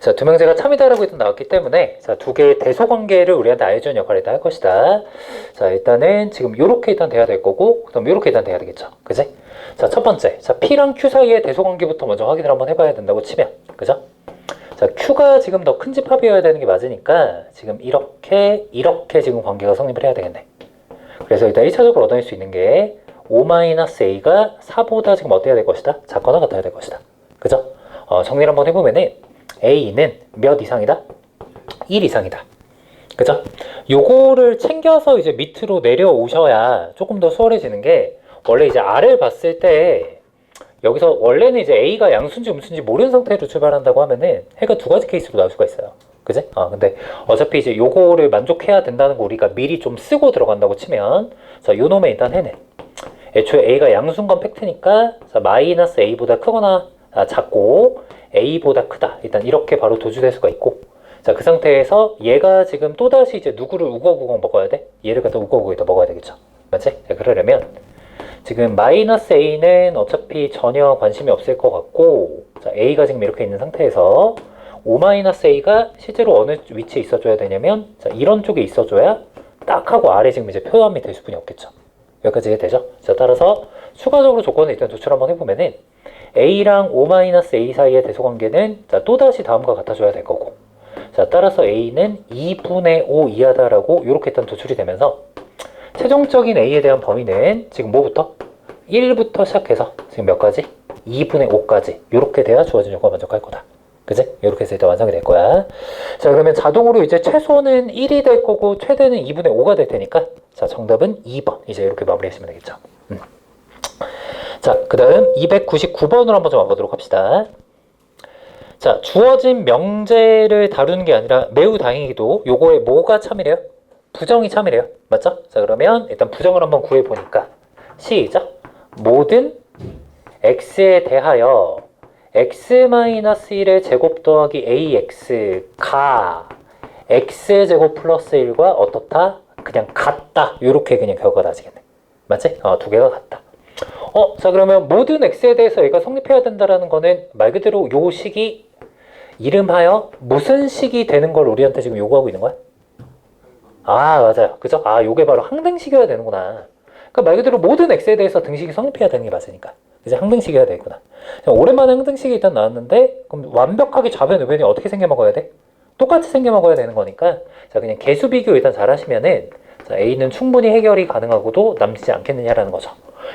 자, 두 명제가 참이다라고 일단 나왔기 때문에 자, 두 개의 대소관계를 우리한테 알려주는 역할을 일단 할 것이다. 자, 일단은 지금 요렇게 일단 돼야 될 거고 그다음 요렇게 일단 돼야 되겠죠. 그지? 자, 첫 번째. 자, P랑 Q 사이의 대소관계부터 먼저 확인을 한번 해봐야 된다고 치면. 그죠? 자, Q가 지금 더 큰 집합이어야 되는 게 맞으니까 지금 이렇게 지금 관계가 성립을 해야 되겠네. 그래서 일단 1차적으로 얻어낼 수 있는 게 5-A가 4보다 지금 어때야 될 것이다? 작거나 같아야 될 것이다. 그죠? 정리를 한번 해보면은 A는 몇 이상이다? 1 이상이다. 그죠? 요거를 챙겨서 이제 밑으로 내려오셔야 조금 더 수월해지는 게 원래 이제 R을 봤을 때 여기서 원래는 이제 A가 양수인지 음수인지 모르는 상태로 출발한다고 하면은 해가 두 가지 케이스로 나올 수가 있어요. 그지? 근데 어차피 이제 요거를 만족해야 된다는 거 우리가 미리 좀 쓰고 들어간다고 치면 자, 요 놈의 일단 해내. 애초에 A가 양수인 건 팩트니까 자, 마이너스 A보다 크거나 작고 A보다 크다. 일단 이렇게 바로 도주될 수가 있고 자, 그 상태에서 얘가 지금 또다시 이제 누구를 우거우거 먹어야 돼? 얘를 갖다 우거우거에다 먹어야 되겠죠. 맞지? 자, 그러려면 지금 마이너스 A는 어차피 전혀 관심이 없을 것 같고 자, A가 지금 이렇게 있는 상태에서 5-A가 실제로 어느 위치에 있어줘야 되냐면 자, 이런 쪽에 있어줘야 딱 하고 아래 지금 이제 표현이 될 수뿐이 없겠죠. 여기까지 되죠? 자, 따라서 추가적으로 조건을 일단 도출 한번 해보면은 A랑 5-A 사이의 대소관계는 자, 또다시 다음과 같아줘야 될 거고 자, 따라서 A는 2분의 5 이하다라고 이렇게 일단 도출이 되면서 최종적인 A에 대한 범위는 지금 뭐부터? 1부터 시작해서 지금 몇 가지? 2분의 5까지 이렇게 돼야 주어진 요건을 만족할 거다. 그지? 이렇게 해서 일단 완성이 될 거야. 자, 그러면 자동으로 이제 최소는 1이 될 거고 최대는 2분의 5가 될 테니까 자, 정답은 2번. 이제 이렇게 마무리하시면 되겠죠. 자, 그 다음 299번으로 한번 좀 와보도록 합시다. 자, 주어진 명제를 다루는 게 아니라 매우 다행히도 요거에 뭐가 참이래요? 부정이 참이래요. 맞죠? 자, 그러면 일단 부정을 한번 구해보니까 시작! 모든 x에 대하여 x-1의 제곱 더하기 ax가 x의 제곱 플러스 1과 어떻다? 그냥 같다. 요렇게 그냥 결과가 나지겠네. 맞지? 두 개가 같다. 자, 그러면 모든 x에 대해서 얘가 성립해야 된다라는 거는 말 그대로 요 식이 이름하여 무슨 식이 되는 걸 우리한테 지금 요구하고 있는 거야? 맞아요. 그죠? 요게 바로 항등식이어야 되는구나. 그러니까 말 그대로 모든 x에 대해서 등식이 성립해야 되는 게 맞으니까. 이제 항등식이어야 되겠구나. 오랜만에 항등식이 일단 나왔는데 그럼 완벽하게 좌변 우변이 어떻게 생겨 먹어야 돼? 똑같이 생겨 먹어야 되는 거니까 자, 그냥 개수 비교 일단 잘 하시면은 자, A는 충분히 해결이 가능하고도 남지 않겠느냐라는 거죠.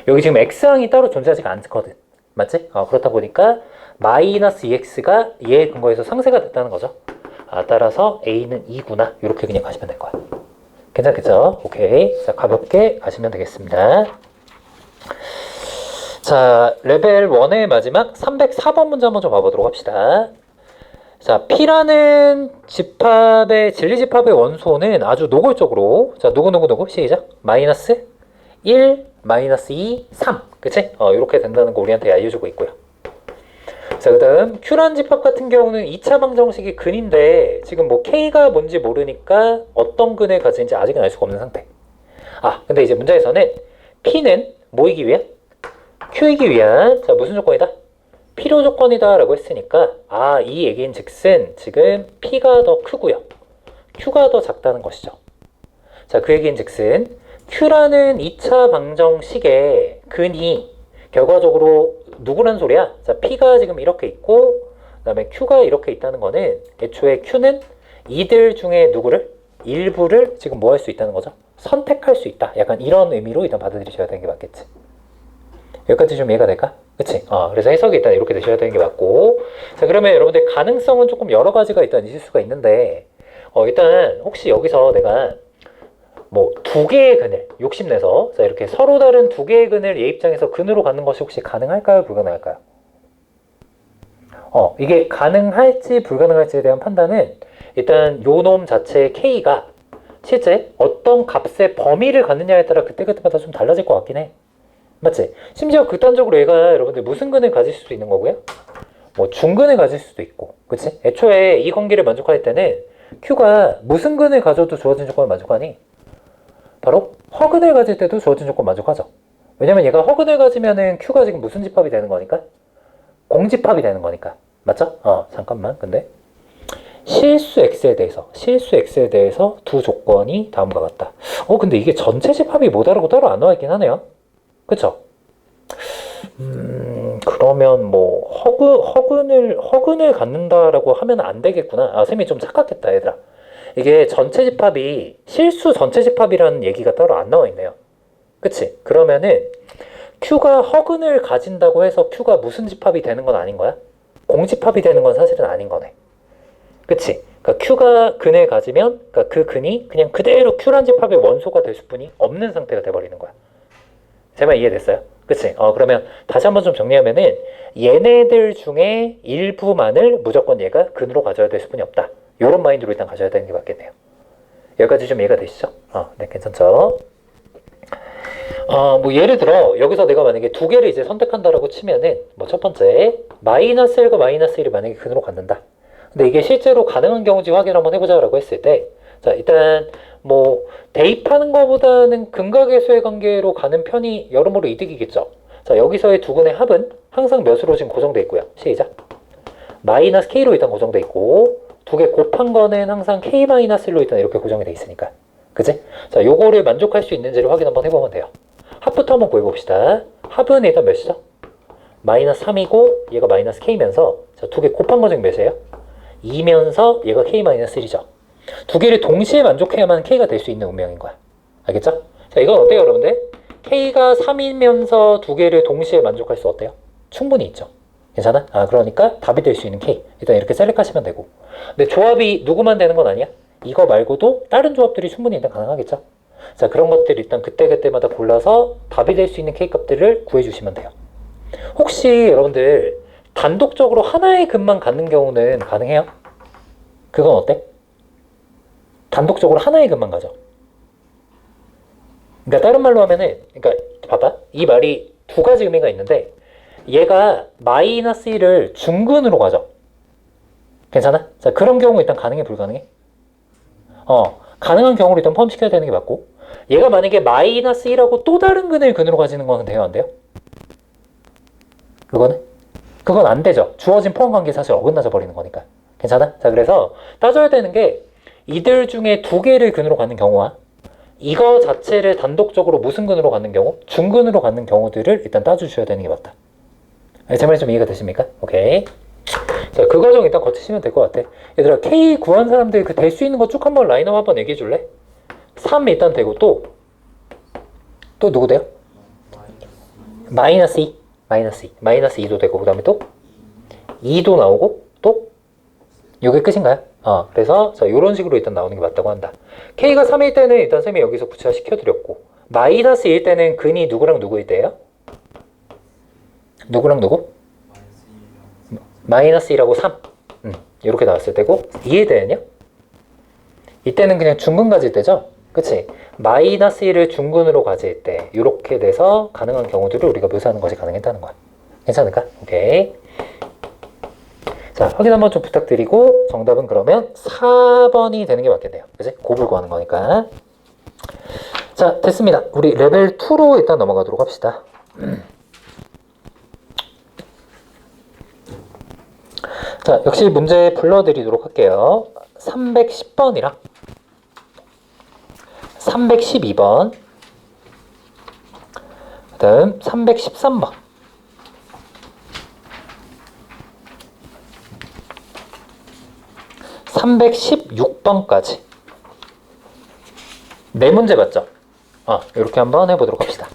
여기 지금 x항이 따로 존재하지가 않거든. 맞지? 그렇다 보니까 마이너스 2x가 얘의 근거에서 상쇄가 됐다는 거죠. 따라서 A는 2구나. 이렇게 그냥 가시면 될 거야. 괜찮겠죠? 오케이. 자, 가볍게 가시면 되겠습니다. 자, 레벨 1의 마지막 304번 문제 한번 좀 봐보도록 합시다. 자, P라는 집합의, 진리집합의 원소는 아주 노골적으로, 자, 누구, 시작. 마이너스 1, 마이너스 2, 3. 그치? 이렇게 된다는 거 우리한테 알려주고 있고요. 자, 그 다음 Q라는 집합 같은 경우는 2차 방정식이 근인데 지금 뭐 K가 뭔지 모르니까 어떤 근을 가지는지 아직은 알 수가 없는 상태. 근데 이제 문제에서는 P는 뭐이기 위한? Q이기 위한 자, 무슨 조건이다? 필요 조건이다 라고 했으니까 이 얘기인 즉슨 지금 P가 더 크고요. Q가 더 작다는 것이죠. 자, 그 얘기인 즉슨 Q라는 2차 방정식의 근이 결과적으로 누구란 소리야? 자, P가 지금 이렇게 있고 그 다음에 Q가 이렇게 있다는 거는 애초에 Q는 이들 중에 누구를? 일부를 지금 뭐 할 수 있다는 거죠? 선택할 수 있다. 약간 이런 의미로 일단 받아들이셔야 되는 게 맞겠지. 여기까지 좀 이해가 될까? 그치? 그래서 해석이 일단 이렇게 되셔야 되는 게 맞고 자, 그러면 여러분들 가능성은 조금 여러 가지가 일단 있을 수가 있는데 일단 혹시 여기서 내가 뭐 두 개의 근을 욕심내서 자, 이렇게 서로 다른 두 개의 근을 얘 입장에서 근으로 갖는 것이 혹시 가능할까요? 불가능할까요? 이게 가능할지 불가능할지에 대한 판단은 일단 요 놈 자체의 K가 실제 어떤 값의 범위를 갖느냐에 따라 그때그때마다 좀 달라질 것 같긴 해. 맞지? 심지어 극단적으로 얘가 여러분들 무슨 근을 가질 수도 있는 거고요. 뭐 중근을 가질 수도 있고. 그치? 애초에 이 관계를 만족할 때는 Q가 무슨 근을 가져도 주어진 조건을 만족하니? 바로 허근을 가질 때도 주어진 조건 만족하죠. 왜냐면 얘가 허근을 가지면은 Q가 지금 무슨 집합이 되는 거니까? 공집합이 되는 거니까. 맞죠? 잠깐만. 근데 실수 x에 대해서 두 조건이 다음과 같다. 근데 이게 전체 집합이 뭐다라고 따로 안 나와 있긴 하네요. 그쵸? 그러면 뭐 허근을 갖는다라고 하면 안 되겠구나. 쌤이 좀 착각했다, 얘들아. 이게 전체 집합이 실수 전체 집합이라는 얘기가 따로 안 나와 있네요. 그치? 그러면은 Q가 허근을 가진다고 해서 Q가 무슨 집합이 되는 건 아닌 거야? 공집합이 되는 건 사실은 아닌 거네. 그치? 그러니까 Q가 근을 가지면 그러니까 그 근이 그냥 그대로 Q란 집합의 원소가 될 수뿐이 없는 상태가 돼버리는 거야. 제 말 이해됐어요? 그치? 그러면 다시 한번 좀 정리하면은 얘네들 중에 일부만을 무조건 얘가 근으로 가져야 될 수뿐이 없다. 이런 마인드로 일단 가져야 되는 게 맞겠네요. 여기까지 좀 이해가 되시죠? 네, 괜찮죠? 뭐 예를 들어 여기서 내가 만약에 두 개를 이제 선택한다라고 치면은 뭐 첫 번째 마이너스 1과 마이너스 1이 만약에 근으로 갖는다. 근데 이게 실제로 가능한 경우인지 확인 한번 해보자라고 했을 때, 자 일단 뭐 대입하는 것보다는 근각의 관계로 가는 편이 여러모로 이득이겠죠. 자 여기서의 두 근의 합은 항상 몇으로 지금 고정돼 있고요. 시작. 마이너스 k로 일단 고정돼 있고 두 개 곱한 거는 항상 k-1로 일단 이렇게 고정이 돼 있으니까. 그치? 자 요거를 만족할 수 있는지를 확인 한번 해보면 돼요. 합부터 한번 구해봅시다. 합은 일단 몇이죠? 마이너스 3이고 얘가 마이너스 k면서 자 두 개 곱한 거 지금 몇이에요? 2면서 얘가 k-1이죠. 두 개를 동시에 만족해야만 k가 될 수 있는 운명인 거야. 알겠죠? 자 이건 어때요 여러분들? k가 3이면서 두 개를 동시에 만족할 수 어때요? 충분히 있죠. 괜찮아? 그러니까 답이 될 수 있는 k 일단 이렇게 셀렉하시면 되고, 근데 조합이 누구만 되는 건 아니야? 이거 말고도 다른 조합들이 충분히 일단 가능하겠죠? 자 그런 것들 일단 그때그때마다 골라서 답이 될 수 있는 k 값들을 구해주시면 돼요. 혹시 여러분들 단독적으로 하나의 근만 갖는 경우는 가능해요? 그건 어때? 단독적으로 하나의 근만 가져. 그러니까 다른 말로 하면은, 그러니까 봐봐, 이 말이 두 가지 의미가 있는데 얘가 마이너스 1을 중근으로 가져. 괜찮아? 자 그런 경우 일단 가능해 불가능해? 가능한 경우를 일단 포함시켜야 되는 게 맞고, 얘가 만약에 마이너스 1하고 또 다른 근을 근으로 가지는 건 돼요 안 돼요? 그건 안 되죠. 주어진 포함 관계 사실 어긋나져 버리는 거니까. 괜찮아? 자 그래서 따져야 되는 게 이들 중에 두 개를 근으로 가는 경우와 이거 자체를 단독적으로 무슨 근으로 가는 경우, 중근으로 가는 경우들을 일단 따져주셔야 되는 게 맞다. 제 말이 좀 이해가 되십니까? 오케이. 자, 그 과정 일단 거치시면 될 것 같아. 얘들아, K 구한 사람들 그 될 수 있는 거 쭉 한번 라인업 한번 얘기해 줄래? 3 일단 되고 또 누구 돼요? 마이너스 2. 마이너스 2도 되고, 그 다음에 또 2도 나오고, 또 이게 끝인가요? 그래서 자 요런 식으로 일단 나오는 게 맞다고 한다. K가 3일 때는 일단 쌤이 여기서 구체화 시켜드렸고, 마이너스 1일 때는 근이 누구랑 누구일 때예요? 누구랑 누구? 마이너스 1하고 3 이렇게 나왔을 때고, 2일 때는요? 이때는 그냥 중근 가질 때죠? 그치? 마이너스 1을 중근으로 가질 때 이렇게 돼서 가능한 경우들을 우리가 묘사하는 것이 가능했다는 거야. 괜찮을까? 오케이. 자, 확인 한번 좀 부탁드리고 정답은 그러면 4번이 되는 게 맞겠네요. 그치? 곱을 구하는 거니까. 자, 됐습니다. 우리 레벨 2로 일단 넘어가도록 합시다. 자, 역시 문제 불러드리도록 할게요. 310번이랑 312번, 그 다음 313번, 316번까지 네 문제 맞죠? 이렇게 한번 해보도록 합시다.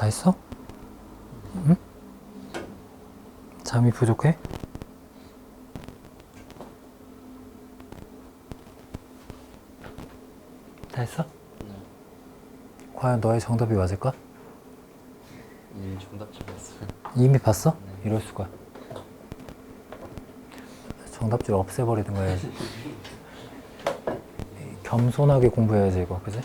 다 했어? 응? 잠이 부족해? 다 했어? 과연 너의 정답이 맞을까? 이미 정답지 봤어요. 이미 봤어? 이럴 수가. 정답지를 없애버리든가 해야지. 겸손하게 공부해야지 이거, 그지?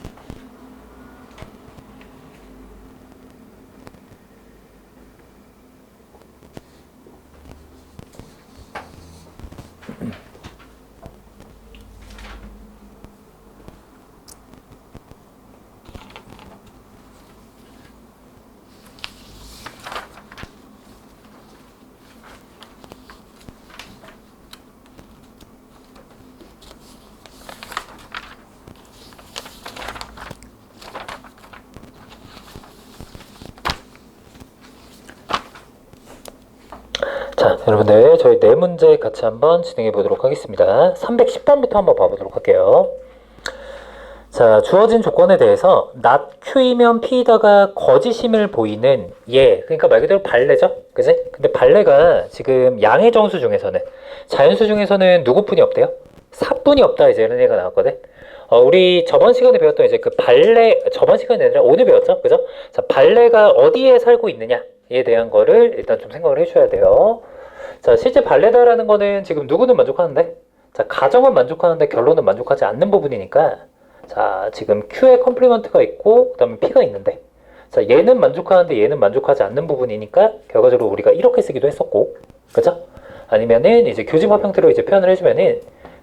자, 여러분들 저희 네 문제 같이 한번 진행해 보도록 하겠습니다. 310번부터 한번 봐보도록 할게요. 자, 주어진 조건에 대해서 not q이면 p이다가 거짓임을 보이는 얘, 그러니까 말 그대로 발레죠, 그지? 근데 발레가 지금 양의 정수 중에서는, 자연수 중에서는 누구뿐이 없대요? 사뿐이 없다, 이제 이런 얘기가 나왔거든. 우리 저번 시간에 배웠던 이제 그 발레, 저번 시간이 아니라 오늘 배웠죠, 그죠? 자, 발레가 어디에 살고 있느냐에 대한 거를 일단 좀 생각을 해주셔야 돼요. 자, 실제 발레다라는 거는 지금 누구는 만족하는데, 자, 가정은 만족하는데 결론은 만족하지 않는 부분이니까, 자, 지금 Q에 컴플리먼트가 있고 그 다음에 P가 있는데, 자, 얘는 만족하는데 얘는 만족하지 않는 부분이니까 결과적으로 우리가 이렇게 쓰기도 했었고, 그죠? 아니면은 이제 교집합 형태로 이제 표현을 해주면은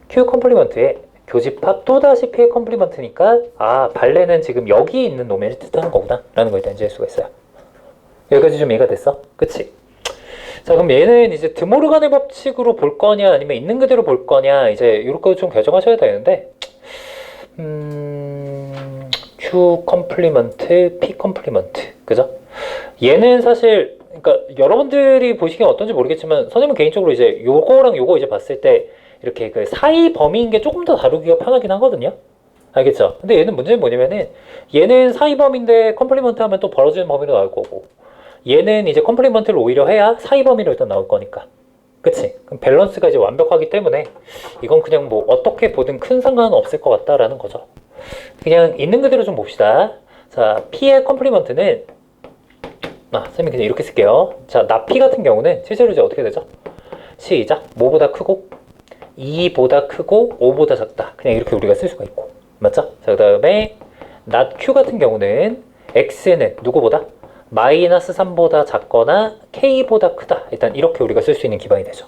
Q 컴플리먼트에 교집합 또다시 P의 컴플리먼트니까, 아, 발레는 지금 여기 있는 놈을 뜻하는 거구나 라는 걸 일단 이제 알 수가 있어요. 여기까지 좀 이해가 됐어? 그치? 자, 그럼 얘는 이제 드모르간의 법칙으로 볼 거냐 아니면 있는 그대로 볼 거냐, 이제 이렇게 좀 결정하셔야 되는데, Q 컴플리먼트, P 컴플리먼트, 그죠? 얘는 사실, 그러니까 여러분들이 보시기엔 어떤지 모르겠지만 선생님은 개인적으로 이제 요거랑 요거 이제 봤을 때 이렇게 그 사이 범위인 게 조금 더 다루기가 편하긴 하거든요. 알겠죠? 근데 얘는 문제는 뭐냐면은 얘는 사이 범위인데 컴플리먼트 하면 또 벌어지는 범위로 나올 거고, 얘는 이제 컴플리먼트를 오히려 해야 사이 범위로 일단 나올 거니까. 그치? 그럼 밸런스가 이제 완벽하기 때문에 이건 그냥 뭐 어떻게 보든 큰 상관은 없을 것 같다라는 거죠. 그냥 있는 그대로 좀 봅시다. 자, P의 컴플리먼트는, 선생님이 그냥 이렇게 쓸게요. 자, 나 P 같은 경우는 실제로 이제 어떻게 되죠? 시작. 뭐보다 크고 2보다 크고 5보다 작다. 그냥 이렇게 우리가 쓸 수가 있고. 맞죠? 자, 그 다음에 not Q 같은 경우는 X는 누구보다? 마이너스 3보다 작거나 K보다 크다. 일단 이렇게 우리가 쓸 수 있는 기반이 되죠.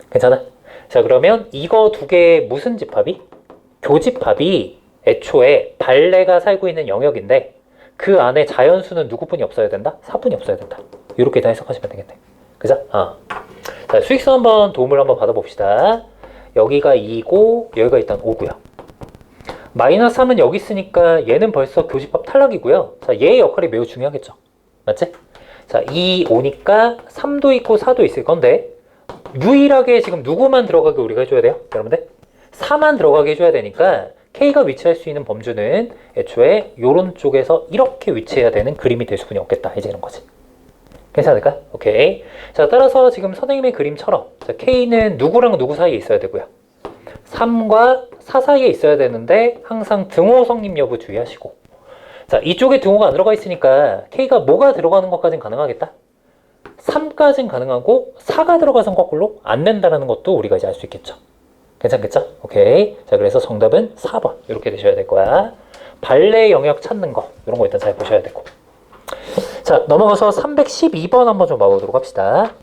괜찮아? 자, 그러면 이거 두 개의 무슨 집합이? 교집합이 애초에 발레가 살고 있는 영역인데 그 안에 자연수는 누구뿐이 없어야 된다? 사뿐이 없어야 된다. 이렇게 다 해석하시면 되겠네. 그죠? 자, 수익수 한번 도움을 한번 받아봅시다. 여기가 2고 여기가 일단 5고요. 마이너스 3은 여기 있으니까 얘는 벌써 교집합 탈락이고요. 자, 얘의 역할이 매우 중요하겠죠. 맞지? 자, 2, 5니까 3도 있고 4도 있을 건데 유일하게 지금 누구만 들어가게 우리가 해줘야 돼요? 여러분들? 4만 들어가게 해줘야 되니까 K가 위치할 수 있는 범주는 애초에 요런 쪽에서 이렇게 위치해야 되는 그림이 될 수뿐이 없겠다. 이제 이런 거지. 괜찮을까? 오케이. 자, 따라서 지금 선생님의 그림처럼, 자, K는 누구랑 누구 사이에 있어야 되고요. 3과 4 사이에 있어야 되는데 항상 등호 성립 여부 주의하시고, 자, 이쪽에 등호가 안 들어가 있으니까 K가 뭐가 들어가는 것까진 가능하겠다? 3까진 가능하고 4가 들어가선 거꾸로 안 된다는 것도 우리가 이제 알 수 있겠죠. 괜찮겠죠? 오케이. 자, 그래서 정답은 4번 이렇게 되셔야 될 거야. 발레 영역 찾는 거 이런 거 일단 잘 보셔야 되고. 자, 넘어가서 312번 한번 좀 봐보도록 합시다.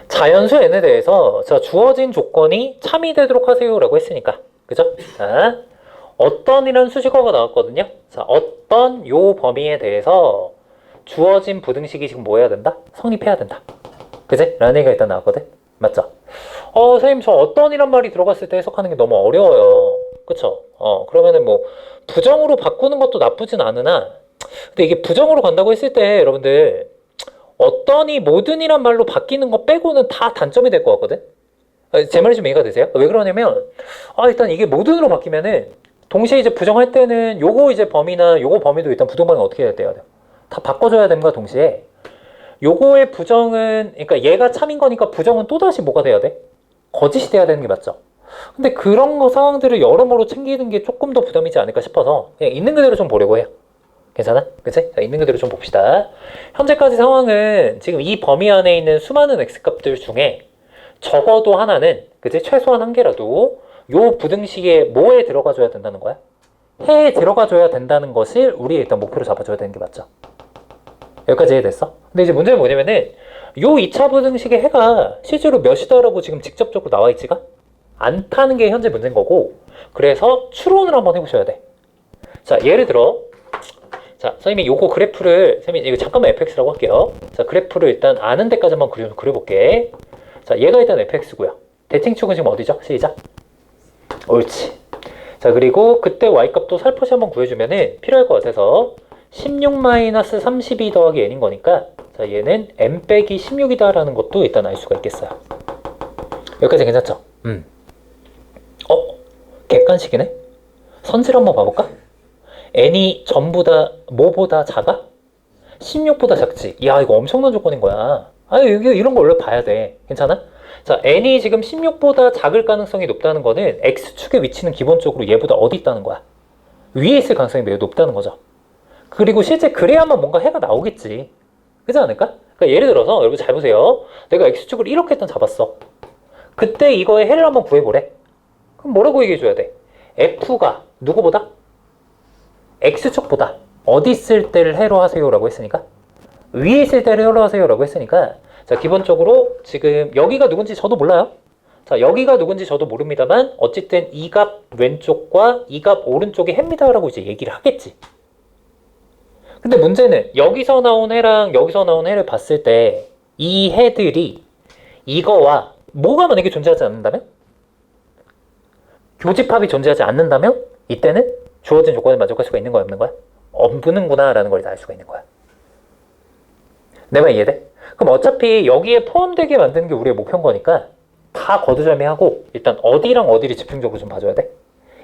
자연수 n에 대해서, 자, 주어진 조건이 참이 되도록 하세요 라고 했으니까, 그죠? 자, 어떤 이런 수식어가 나왔거든요. 자, 어떤 요 범위에 대해서 주어진 부등식이 지금 뭐 해야 된다? 성립해야 된다. 그지? 라는 얘기가 일단 나왔거든. 맞죠? 선생님, 저 어떤 이란 말이 들어갔을 때 해석하는 게 너무 어려워요. 그쵸? 그러면은 뭐 부정으로 바꾸는 것도 나쁘진 않으나, 근데 이게 부정으로 간다고 했을 때 여러분들 어떤이 모든이란 말로 바뀌는 거 빼고는 다 단점이 될 것 같거든? 제 말이 좀 이해가 되세요? 왜 그러냐면, 일단 이게 모든으로 바뀌면은 동시에 이제 부정할 때는 요거 이제 범위나 요거 범위도 일단 부동반응 어떻게 해야 돼요? 다 바꿔줘야 됩니다. 동시에 요거의 부정은 그러니까 얘가 참인 거니까 부정은 또다시 뭐가 돼야 돼? 거짓이 돼야 되는 게 맞죠? 근데 그런 거 상황들을 여러모로 챙기는 게 조금 더 부담이지 않을까 싶어서 그냥 있는 그대로 좀 보려고 해요. 괜찮아? 그치? 자, 있는 그대로 좀 봅시다. 현재까지 상황은 지금 이 범위 안에 있는 수많은 x값들 중에 적어도 하나는 그치? 최소한 한 개라도 요 부등식에 뭐에 들어가줘야 된다는 거야? 해에 들어가줘야 된다는 것을 우리 일단 목표로 잡아줘야 되는 게 맞죠? 여기까지 이해됐어? 근데 이제 문제는 뭐냐면은 요 2차 부등식의 해가 실제로 몇이다라고 지금 직접적으로 나와 있지가 않다는 게 현재 문제인 거고 그래서 추론을 한번 해보셔야 돼. 자, 예를 들어 자, 선생님이 요거 그래프를 선생님이 이거 잠깐만 fx라고 할게요. 자, 그래프를 일단 아는 데까지 한번 그려볼게. 자, 얘가 일단 fx고요. 대칭축은 지금 어디죠? 시작. 옳지. 자, 그리고 그때 y값도 살포시 한번 구해주면은 필요할 것 같아서 16-32 더하기 n인 거니까 자, 얘는 n 빼기 16이다 라는 것도 일단 알 수가 있겠어요. 여기까지 괜찮죠? 객관식이네? 선질 한번 봐볼까? n이 전부 다 뭐보다 작아? 16보다 작지? 야, 이거 엄청난 조건인 거야. 이런 거 원래 봐야 돼. 괜찮아? 자, n이 지금 16보다 작을 가능성이 높다는 거는 x축의 위치는 기본적으로 얘보다 어디 있다는 거야? 위에 있을 가능성이 매우 높다는 거죠. 그리고 실제 그래야만 뭔가 해가 나오겠지. 그렇지 않을까? 그러니까 예를 들어서 여러분 잘 보세요. 내가 x축을 이렇게 일단 잡았어. 그때 이거의 해를 한번 구해보래. 그럼 뭐라고 얘기해줘야 돼? f가 누구보다? x축보다 어디 있을 때를 해로 하세요 라고 했으니까 위에 있을 때를 해로 하세요 라고 했으니까 자, 기본적으로 지금 여기가 누군지 저도 몰라요. 자, 여기가 누군지 저도 모릅니다만 어쨌든 이 값 왼쪽과 이 값 오른쪽이 해입니다 라고 이제 얘기를 하겠지. 근데 문제는 여기서 나온 해랑 여기서 나온 해를 봤을 때 이 해들이 이거와 뭐가 만약에 존재하지 않는다면? 교집합이 존재하지 않는다면 이때는 주어진 조건을 만족할 수가 있는 거야, 없는 거야? 없는구나 라는 걸 알 수가 있는 거야. 내 말 이해돼? 그럼 어차피 여기에 포함되게 만드는 게 우리의 목표인 거니까 다 거두절미하고 일단 어디랑 어디를 집중적으로 좀 봐줘야 돼?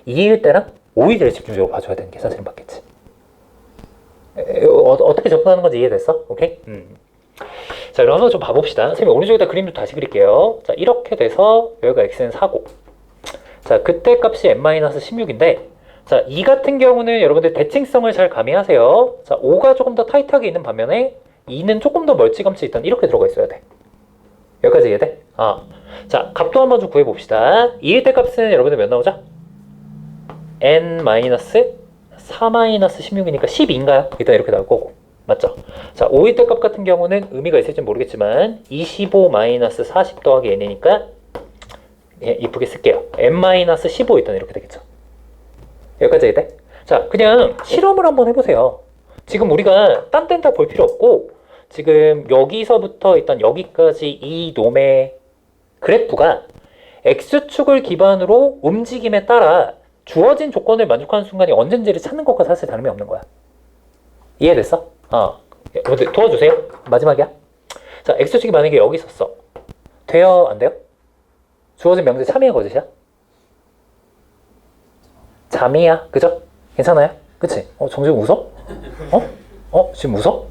2일 때랑 5일 때를 집중적으로 봐줘야 되는 게 사실은 맞겠지. 어떻게 접근하는 건지 이해됐어? 오케이? 자, 그럼 한번 좀 봐봅시다. 선생님 오른쪽에다 그림 좀 다시 그릴게요. 자, 이렇게 돼서 여기가 x는 4고 자, 그때 값이 n-16인데 자, 이 같은 경우는 여러분들 대칭성을 잘 가미하세요. 자, 5가 조금 더 타이트하게 있는 반면에 2는 조금 더 멀찌감치 일단 이렇게 들어가 있어야 돼. 여기까지 이해돼? 자, 값도 한번 좀 구해봅시다. 2일 때 값은 여러분들 몇 나오죠? n-4-16이니까 12인가요? 일단 이렇게 나올 거고. 맞죠? 자, 5일 때 값 같은 경우는 의미가 있을지 모르겠지만 25-40 더하기 n이니까 예, 이쁘게 쓸게요. n-15 일단 이렇게 되겠죠. 여기까지 이해돼? 자, 그냥 실험을 한번 해보세요. 지금 우리가 딴 데는 다 볼 필요 없고 지금 여기서부터 일단 여기까지 이 놈의 그래프가 x축을 기반으로 움직임에 따라 주어진 조건을 만족하는 순간이 언젠지를 찾는 것과 사실 다름이 없는 거야. 이해됐어? 여러분들 도와주세요. 마지막이야. 자, x축이 만약에 여기 있었어. 돼요? 안 돼요? 주어진 명제 참이야 거짓이야? 잠이야. 그죠? 괜찮아요? 그치? 정지훈 웃어? 지금 웃어?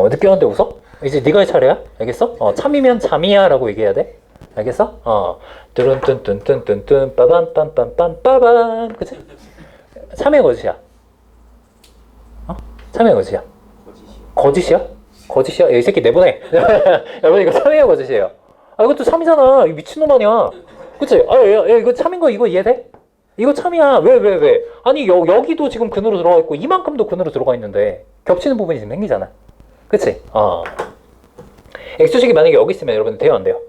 늦게 왔는데 웃어? 이제 네가 할 차례야? 알겠어? 참이면 잠이야 라고 얘기해야 돼. 알겠어? 뚜룬뚠뚠뚠뚠뚠 빠밤 빠밤 그치? 참이야 거짓이야? 참이야 거짓이야? 거짓이야? 거짓이야? 야, 이 새끼 내보내. 여러분 이거 참이야 거짓이에요. 이것도 참이잖아. 이 미친놈 아니야. 그치? 야, 이거 참인 거 이거 이해돼? 이거 참이야. 왜? 아니 여기도 지금 근으로 들어가 있고 이만큼도 근으로 들어가 있는데 겹치는 부분이 지금 생기잖아. 그치? x축이 만약에 여기 있으면 여러분 돼요 안 돼요?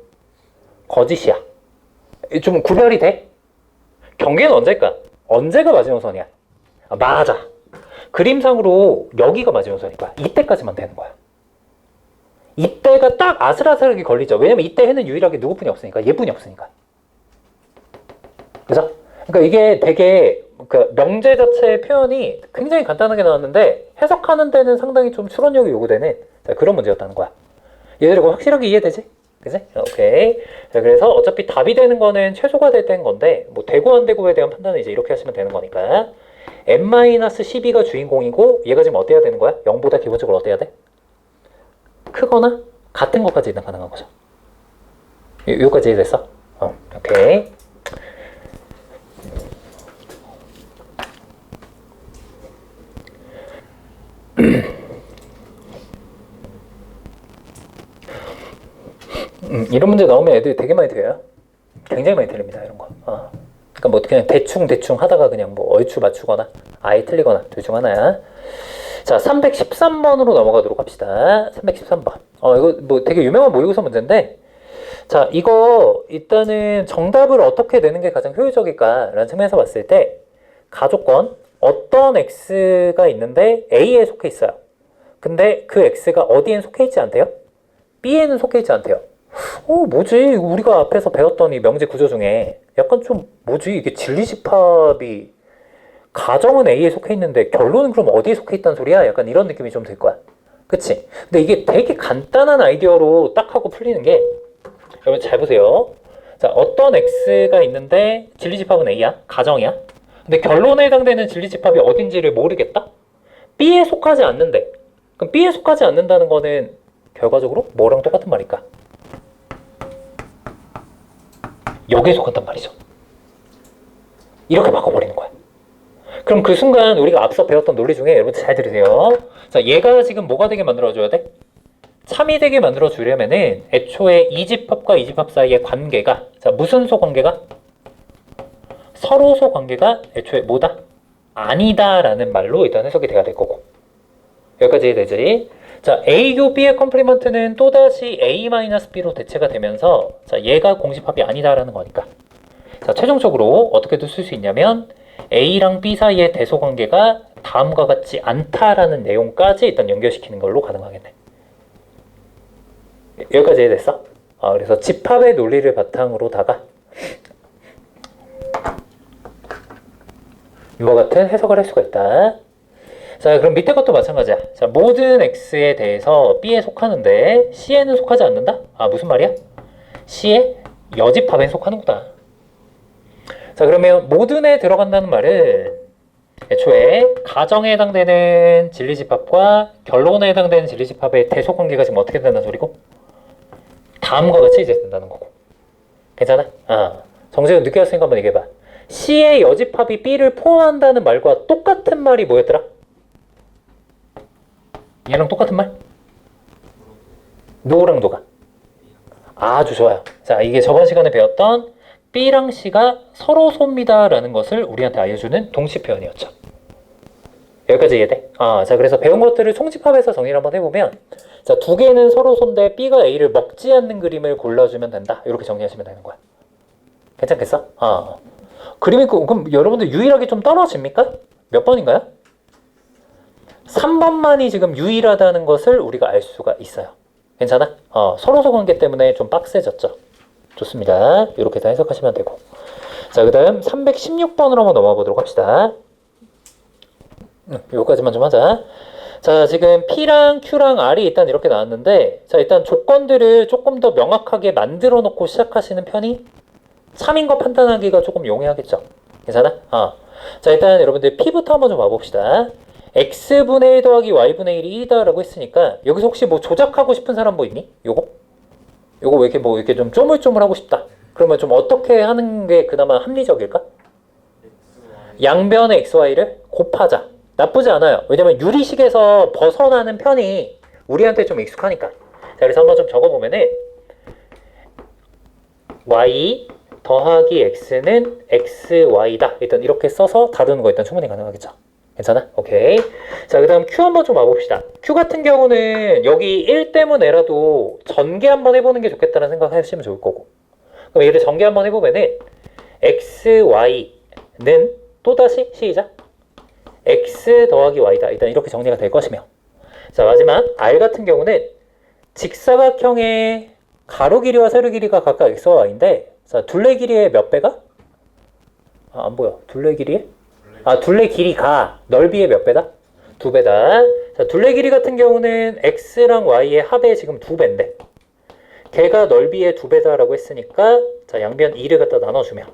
거짓이야. 좀 구별이 돼? 경계는 언제일까? 언제가 마지노선이야? 맞아. 그림상으로 여기가 마지노선일 거야. 이때까지만 되는 거야. 이때가 딱 아슬아슬하게 걸리죠. 왜냐면 이때 해는 유일하게 누구뿐이 없으니까. 얘뿐이 없으니까. 그죠? 그러니까 이게 되게 그 명제 자체의 표현이 굉장히 간단하게 나왔는데 해석하는 데는 상당히 좀 추론력이 요구되는 그런 문제였다는 거야. 얘들아 이거 확실하게 이해되지? 그지? 오케이. 자, 그래서 어차피 답이 되는 거는 최소가 될 때인 건데, 뭐 되고 안 되고에 대한 판단은 이제 이렇게 하시면 되는 거니까. n-12가 주인공이고, 얘가 지금 어때야 되는 거야? 0보다 기본적으로 어때야 돼? 크거나 같은 것까지 일단 가능한 거죠. 요까지 이해됐어? 오케이. 이런 문제 나오면 애들이 되게 많이 틀려요. 굉장히 많이 틀립니다, 이런 거. 그러니까 뭐 그냥 대충 하다가 그냥 뭐 얼추 맞추거나 아예 틀리거나 둘 중 하나야. 자, 313번으로 넘어가도록 합시다. 313번. 이거 뭐 되게 유명한 모의고사 문제인데, 자, 이거 일단은 정답을 어떻게 내는 게 가장 효율적일까라는 측면에서 봤을 때, 가조건 어떤 x가 있는데 a에 속해 있어요. 근데 그 x가 어디엔 속해 있지 않대요? b에는 속해 있지 않대요. 뭐지? 우리가 앞에서 배웠던 이 명제 구조 중에 약간 좀 뭐지? 이게 진리집합이 가정은 A에 속해 있는데 결론은 그럼 어디에 속해 있다는 소리야? 약간 이런 느낌이 좀 들 거야. 그치? 근데 이게 되게 간단한 아이디어로 딱 하고 풀리는 게, 여러분 잘 보세요. 자, 어떤 X가 있는데 진리집합은 A야? 가정이야? 근데 결론에 해당되는 진리집합이 어딘지를 모르겠다? B에 속하지 않는데. 그럼 B에 속하지 않는다는 거는 결과적으로 뭐랑 똑같은 말일까? 여기에 속한단 말이죠. 이렇게 바꿔버리는 거야. 그럼 그 순간 우리가 앞서 배웠던 논리 중에 여러분들 잘 들으세요. 자, 얘가 지금 뭐가 되게 만들어줘야 돼? 참이 되게 만들어주려면은 애초에 이 집합과 이 집합 사이의 관계가, 자, 무슨 소 관계가? 서로소 관계가 애초에 뭐다? 아니다라는 말로 일단 해석이 돼야 될 거고. 여기까지 이해되지? 자, A교 B의 컴플리먼트는 또다시 A-B로 대체가 되면서, 자, 얘가 공집합이 아니다라는 거니까. 자, 최종적으로 어떻게도 쓸 수 있냐면 A랑 B 사이의 대소관계가 다음과 같지 않다라는 내용까지 일단 연결시키는 걸로 가능하겠네. 여기까지 이해됐어? 그래서 집합의 논리를 바탕으로다가 이와 같은 해석을 할 수가 있다. 자, 그럼 밑에 것도 마찬가지야. 자, 모든 x에 대해서 b에 속하는데 c에는 속하지 않는다? 무슨 말이야? c의 여집합에 속하는구나. 자, 그러면 모든에 들어간다는 말은 애초에 가정에 해당되는 진리집합과 결론에 해당되는 진리집합의 대소관계가 지금 어떻게 된다는 소리고? 다음과 같이 이제 된다는 거고. 괜찮아? 정재훈 늦게 왔으니까 한번 얘기해봐. C의 여집합이 B를 포함한다는 말과 똑같은 말이 뭐였더라? 얘랑 똑같은 말? 노랑 노가. 아주 좋아요. 자, 이게 저번 시간에 배웠던 B랑 C가 서로 소입니다라는 것을 우리한테 알려주는 동시 표현이었죠. 여기까지 이해돼? 자, 그래서 배운 것들을 총집합해서 정리를 한번 해보면, 자, 두 개는 서로 소인데 B가 A를 먹지 않는 그림을 골라주면 된다. 이렇게 정리하시면 되는 거야. 괜찮겠어? 그림이 그럼 여러분들 유일하게 좀 떨어집니까? 몇 번인가요? 3번만이 지금 유일하다는 것을 우리가 알 수가 있어요. 괜찮아? 서로소 관계 때문에 좀 빡세졌죠. 좋습니다. 이렇게 다 해석하시면 되고. 자, 그 다음 316번으로 한번 넘어가 보도록 합시다. 요거까지만 좀 하자. 자, 지금 P랑 Q랑 R이 일단 이렇게 나왔는데, 자, 일단 조건들을 조금 더 명확하게 만들어 놓고 시작하시는 편이 참인 거 판단하기가 조금 용이하겠죠. 괜찮아? 자, 일단 여러분들 P부터 한번 좀 와봅시다. X분의 1 더하기 Y분의 1이 1이다라고 했으니까, 여기서 혹시 뭐 조작하고 싶은 사람 뭐 있니? 요거 왜 이렇게 뭐 이렇게 좀 쪼물쪼물하고 싶다. 그러면 좀 어떻게 하는 게 그나마 합리적일까? 양변의 XY를 곱하자. 나쁘지 않아요. 왜냐면 유리식에서 벗어나는 편이 우리한테 좀 익숙하니까. 자, 그래서 한번 좀 적어보면은 Y 더하기 X는 XY다. 일단 이렇게 써서 다루는 거 일단 충분히 가능하겠죠. 괜찮아? 오케이. 자, 그 다음 Q 한번 좀 와봅시다. Q 같은 경우는 여기 1 때문에라도 전개 한번 해보는 게 좋겠다는 생각 하시면 좋을 거고. 그럼 얘를 전개 한번 해보면은 XY는 또다시 시작. X 더하기 Y다. 일단 이렇게 정리가 될 것이며. 자, 마지막 R 같은 경우는 직사각형의 가로 길이와 세로 길이가 각각 X와 Y인데, 자, 둘레 길이의 몇 배가? 안 보여. 둘레 길이의? 둘레 길이가 넓이의 몇 배다? 2배다. 자, 둘레 길이 같은 경우는 X랑 Y의 합의 지금 2배인데, 걔가 넓이의 2배다라고 했으니까 자 양변 2를 갖다 나눠주면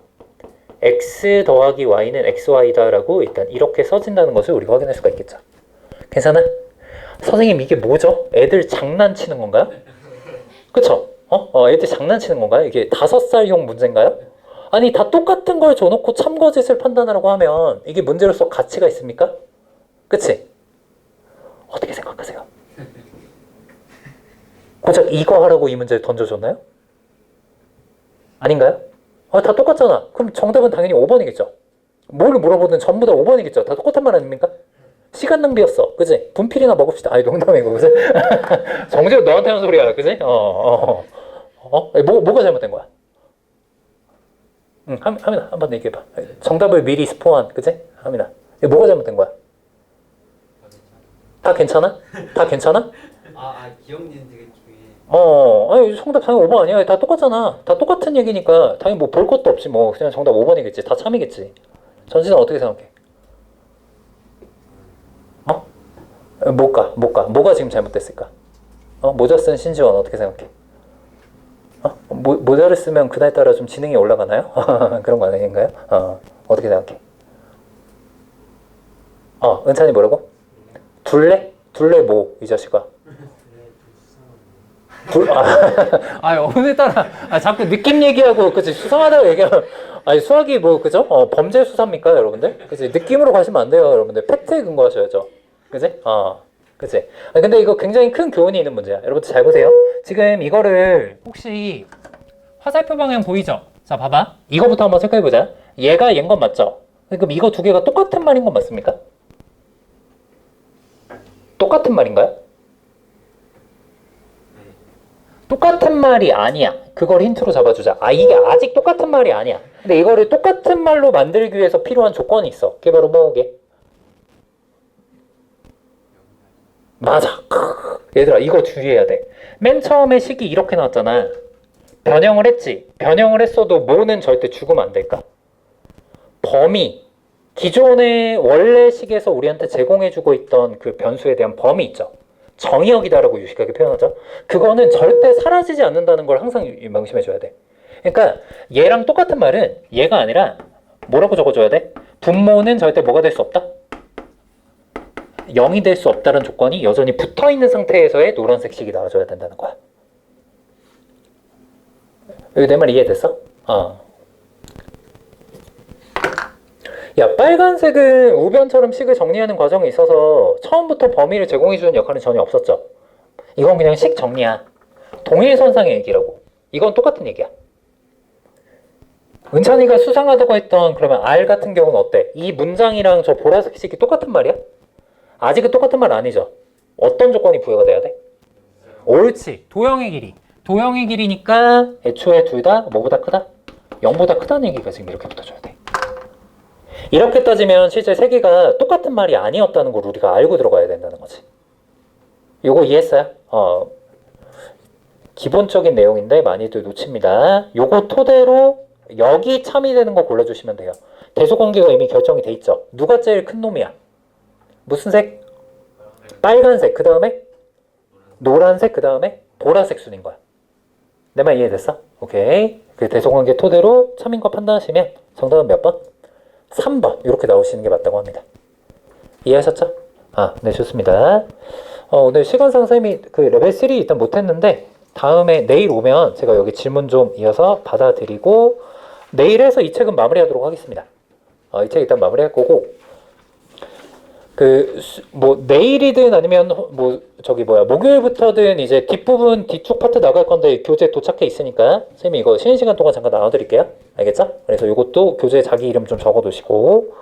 x 더하기 y는 xy다라고 일단 이렇게 써진다는 것을 우리가 확인할 수가 있겠죠. 괜찮아? 선생님 이게 뭐죠? 애들 장난치는 건가요? 그쵸? 애들 장난치는 건가요? 이게 5살용 문제인가요? 아니 다 똑같은 걸 줘놓고 참거짓을 판단하라고 하면 이게 문제로서 가치가 있습니까? 그치? 어떻게 생각하세요? 고작 이거 하라고 이 문제를 던져줬나요? 아닌가요? 다 똑같잖아. 그럼 정답은 당연히 5번이겠죠. 뭘 물어보든 전부 다 5번이겠죠. 다 똑같은 말 아닙니까? 시간 낭비였어. 그지? 분필이나 먹읍시다. 아니 농담이고 그지? 정재로 너한테 하는 소리야. 그지? 뭐가 잘못된 거야? 응, 하민아 한번 얘기해봐. 정답을 미리 스포한 그지? 하민아 뭐가 잘못된 거야? 다 괜찮아? 다 괜찮아? 기억니는 되게 중에. 아니 정답 당연히 5번 아니야. 다 똑같잖아. 다 똑같은 얘기니까 당연히 뭐 볼 것도 없지 뭐. 그냥 정답 5번이겠지. 다 참이겠지. 전진아 어떻게 생각해? 뭐가 지금 잘못됐을까? 모자 쓴 신지원 어떻게 생각해? 모자를 쓰면 그날따라 좀 지능이 올라가나요? 그런 거 아닌가요? 어떻게 생각해? 은찬이 뭐라고? 둘레? 둘레 뭐, 이 자식아? 오늘따라, 자꾸 느낌 얘기하고, 그치, 수상하다고 얘기하면, 수학이 뭐, 그죠? 범죄 수사입니까, 여러분들? 그치, 느낌으로 가시면 안 돼요, 여러분들. 팩트에 근거하셔야죠. 그치? 그치? 근데 이거 굉장히 큰 교훈이 있는 문제야. 여러분들 잘 보세요. 지금 이거를, 혹시, 화살표 방향 보이죠? 자, 봐봐. 이거부터 한번 체크해보자. 얘가 얘인 건 맞죠? 그럼 이거 두 개가 똑같은 말인 건 맞습니까? 똑같은 말인가요? 똑같은 말이 아니야. 그걸 힌트로 잡아주자. 이게 아직 똑같은 말이 아니야. 근데 이거를 똑같은 말로 만들기 위해서 필요한 조건이 있어. 그게 바로 뭐게? 맞아. 얘들아 이거 주의해야 돼. 맨 처음에 식이 이렇게 나왔잖아. 변형을 했지. 변형을 했어도 뭐는 절대 죽으면 안 될까? 범위. 기존의 원래 식에서 우리한테 제공해주고 있던 그 변수에 대한 범위 있죠. 정의역이다라고 유식하게 표현하죠. 그거는 절대 사라지지 않는다는 걸 항상 명심해줘야 돼. 그러니까 얘랑 똑같은 말은 얘가 아니라 뭐라고 적어줘야 돼? 분모는 절대 뭐가 될 수 없다? 0이 될 수 없다는 조건이 여전히 붙어있는 상태에서의 노란색 식이 나와줘야 된다는 거야. 내 말 이해됐어? 야, 빨간색은 우변처럼 식을 정리하는 과정에 있어서 처음부터 범위를 제공해주는 역할은 전혀 없었죠. 이건 그냥 식 정리야. 동일선상의 얘기라고. 이건 똑같은 얘기야. 은찬이가 수상하다고 했던 그러면 R 같은 경우는 어때? 이 문장이랑 저 보라색 식이 똑같은 말이야? 아직은 똑같은 말 아니죠. 어떤 조건이 부여가 돼야 돼? 옳지. 도형의 길이. 도형의 길이니까 애초에 둘 다 뭐보다 크다? 0보다 크다는 얘기가 지금 이렇게 붙어줘야 돼. 이렇게 따지면 실제 세 개가 똑같은 말이 아니었다는 걸 우리가 알고 들어가야 된다는 거지. 요거 이해했어요? 기본적인 내용인데 많이들 놓칩니다. 요거 토대로 여기 참이 되는 거 골라주시면 돼요. 대소관계가 이미 결정이 돼 있죠. 누가 제일 큰 놈이야? 무슨 색? 빨간색. 그 다음에 노란색. 그 다음에 보라색 순인 거야. 내 말 이해됐어? 오케이. 그 대소관계 토대로 참인 거 판단하시면 정답은 몇 번? 3번 이렇게 나오시는 게 맞다고 합니다. 이해하셨죠? 네 좋습니다. 오늘 시간상 쌤이 그 레벨 3 일단 못했는데 다음에 내일 오면 제가 여기 질문 좀 이어서 받아드리고 내일 해서 이 책은 마무리하도록 하겠습니다. 이 책 일단 마무리할 거고 내일이든 아니면 목요일부터든 이제 뒷부분 뒤쪽 파트 나갈 건데 교재 도착해 있으니까 쌤이 이거 쉬는 시간 동안 잠깐 나눠드릴게요. 알겠죠? 그래서 이것도 교재에 자기 이름 좀 적어 두시고